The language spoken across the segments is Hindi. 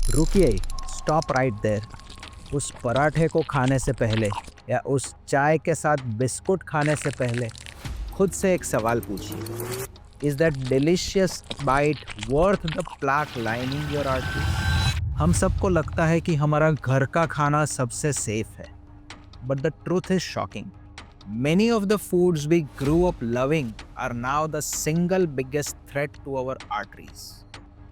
रुकिए, स्टॉप राइट देयर। उस पराठे को खाने से पहले या उस चाय के साथ बिस्कुट खाने से पहले खुद से एक सवाल पूछिए, is that delicious bite worth the plaque lining your artery? हम सबको लगता है कि हमारा घर का खाना सबसे सेफ है, but the truth is shocking. Many of the foods we grew up loving are now the single biggest threat to our arteries.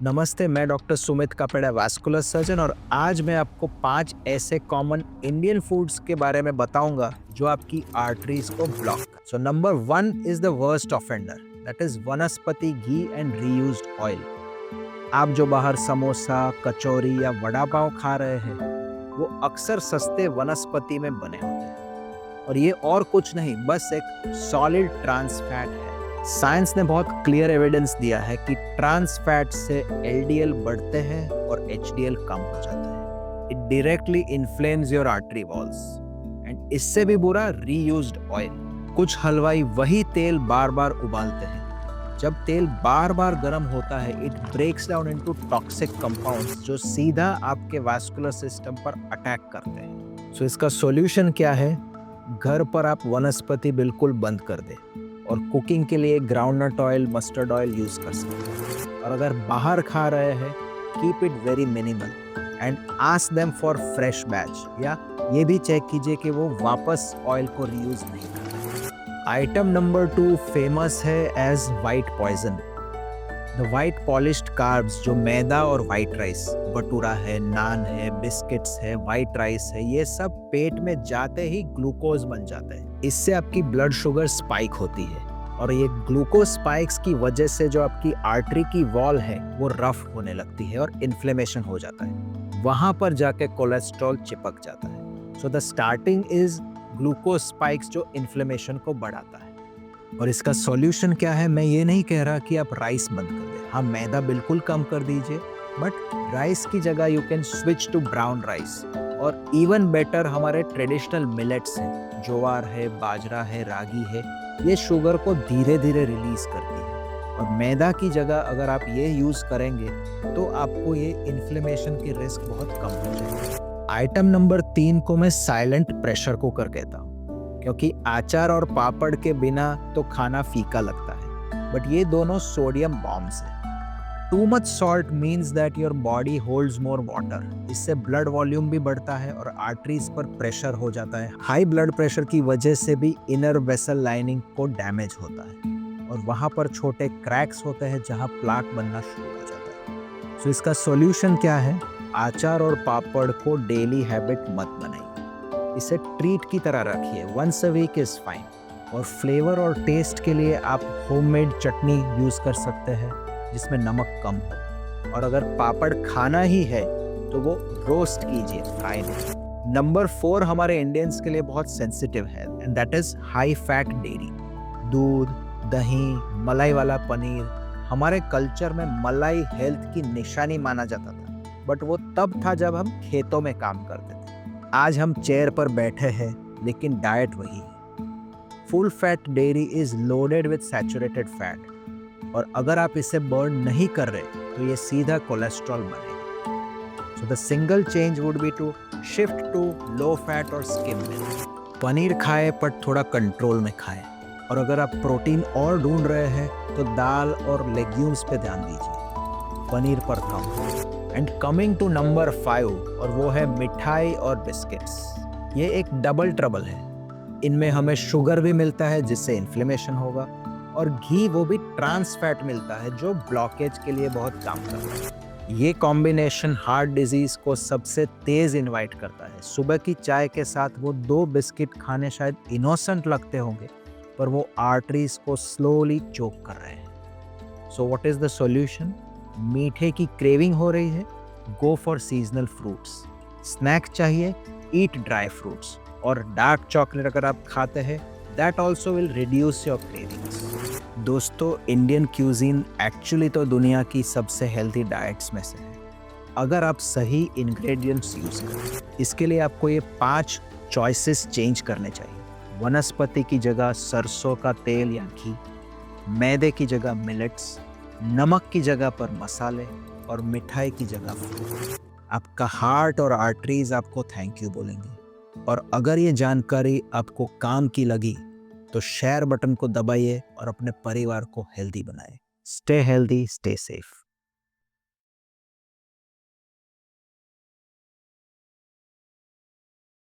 नमस्ते, मैं डॉक्टर सुमित कापेड़ा, वैस्कुलर सर्जन, और आज मैं आपको 5 ऐसे कॉमन इंडियन फूड्स के बारे में बताऊंगा जो आपकी आर्टरीज को ब्लॉक कर। So number 1 is the worst offender, that is वनस्पति घी एंड रीयूज्ड ऑयल। आप जो बाहर समोसा, कचौरी या वड़ा पाव खा रहे हैं, वो अक्सर सस्ते वनस्पति में बने होते हैं, और ये और कुछ नहीं, बस एक सॉलिड ट्रांस फैट है। साइंस ने बहुत क्लियर एविडेंस दिया है कि ट्रांस फैट से एलडीएल बढ़ते हैं और एचडीएल कम हो जाता है। It directly inflames your artery walls. And इससे भी बुरा, रीयूज्ड ऑयल। कुछ हलवाई वही तेल बार बार उबालते हैं। जब तेल बार बार गर्म होता है, it breaks down into toxic compounds जो सीधा आपके वास्कुलर सिस्टम पर अटैक करते हैं। सो इसका सॉल्यूशन क्या है? घर पर आप वनस्पति बिल्कुल बंद कर दें और कुकिंग के लिए groundnut oil, mustard oil use कर सकते हैं। और अगर बाहर खा रहे हैं, keep it very minimal and ask them for fresh batch, या ये भी चेक कीजिए कि वो वापस ऑयल को रीयूज नहीं कर रहे। आइटम नंबर 2 फेमस है as white poison. The white polished carbs, जो मैदा और वाइट राइस, भटूरा है, नान है, बिस्किट्स है, वाइट राइस है, ये सब पेट में जाते ही ग्लूकोज बन जाते हैं। इससे आपकी ब्लड शुगर स्पाइक होती है, और ये ग्लूकोज स्पाइक्स की वजह से जो आपकी आर्टरी की वॉल है वो रफ होने लगती है और इन्फ्लेमेशन हो जाता है। वहां पर जाके कोलेस्ट्रॉल चिपक जाता है। So the starting is glucose spikes, जो इन्फ्लेमेशन को बढ़ाता है। और इसका सॉल्यूशन क्या है? मैं ये नहीं कह रहा कि आप राइस बंद कर दें। हाँ, मैदा बिल्कुल कम कर दीजिए, बट राइस की जगह you can switch to brown rice, और इवन बेटर हमारे ट्रेडिशनल मिलेट्स हैं, ज्वार है, बाजरा है, रागी है। ये शुगर को धीरे धीरे रिलीज करती है, और मैदा की जगह अगर आप ये यूज करेंगे तो आपको ये इन्फ्लेमेशन की रिस्क बहुत कम हो जाएगी। आइटम नंबर 3 को मैं साइलेंट प्रेशर कुकर कहता हूँ, क्योंकि अचार और पापड़ के बिना तो खाना फीका लगता है, बट ये दोनों सोडियम बॉम्ब्स हैं। Too much salt means that your body holds more water. इससे ब्लड वॉल्यूम भी बढ़ता है और आर्टरीज पर प्रेशर हो जाता है। हाई ब्लड प्रेशर की वजह से भी इनर वेसल लाइनिंग को डैमेज होता है, और वहाँ पर छोटे क्रैक्स होते हैं जहाँ प्लाक बनना शुरू हो जाता है। सो इसका सॉल्यूशन क्या है? अचार और पापड़ को डेली हैबिट मत बनाइए, इसे ट्रीट की तरह रखिए। Once a week is fine. और फ्लेवर और टेस्ट के लिए आप होममेड चटनी यूज कर सकते हैं जिसमें नमक कम हो, और अगर पापड़ खाना ही है तो वो रोस्ट कीजिए, फ्राई नहीं। नंबर 4 हमारे इंडियंस के लिए बहुत सेंसिटिव है, and that is high fat dairy. दूध, दही, मलाई वाला पनीर। हमारे कल्चर में मलाई हेल्थ की निशानी माना जाता था, बट वो तब था जब हम खेतों में काम करते थे। आज हम चेयर पर बैठे हैं, लेकिन डाइट वही है। Full fat dairy is loaded with saturated fat, और अगर आप इसे बर्न नहीं कर रहे तो ये सीधा कोलेस्ट्रॉल बनेगा। So the single change would be to shift to low fat और स्किम मिल्क। पनीर खाएं, पर थोड़ा कंट्रोल में खाएं, और अगर आप प्रोटीन और ढूंढ रहे हैं तो दाल और लेग्यूम्स पे ध्यान दीजिए, पनीर पर कम। एंड कमिंग टू नंबर 5, और वो है मिठाई और बिस्किट्स। ये एक डबल ट्रबल है। इनमें हमें शुगर भी मिलता है जिससे इन्फ्लेमेशन होगा, और घी, वो भी ट्रांस फैट मिलता है जो ब्लॉकेज के लिए बहुत काम करता है। ये कॉम्बिनेशन हार्ट डिजीज को सबसे तेज इनवाइट करता है। सुबह की चाय के साथ वो 2 बिस्किट खाने शायद इनोसेंट लगते होंगे, पर वो आर्टरीज को स्लोली चोक कर रहे हैं। So what is the solution? मीठे की क्रेविंग हो रही है, go for seasonal fruits. Snack चाहिए, ईट ड्राई फ्रूट्स। और डार्क चॉकलेट अगर आप खाते हैं, that also will reduce your cravings. दोस्तों, इंडियन क्यूजीन एक्चुअली तो दुनिया की सबसे हेल्थी डाइट्स में से है, अगर आप सही इंग्रेडिएंट्स यूज करें। इसके लिए आपको ये 5 चॉइसेस चेंज करने चाहिए। वनस्पति की जगह सरसों का तेल या घी, मैदे की जगह मिलेट्स, नमक की जगह पर मसाले, और मिठाई की जगह फ्रूट। आपका हार्ट और आर्टरीज आपको थैंक यू बोलेंगे। और अगर ये जानकारी आपको काम की लगी तो शेयर बटन को दबाइए और अपने परिवार को हेल्दी बनाएं। Stay healthy, stay safe.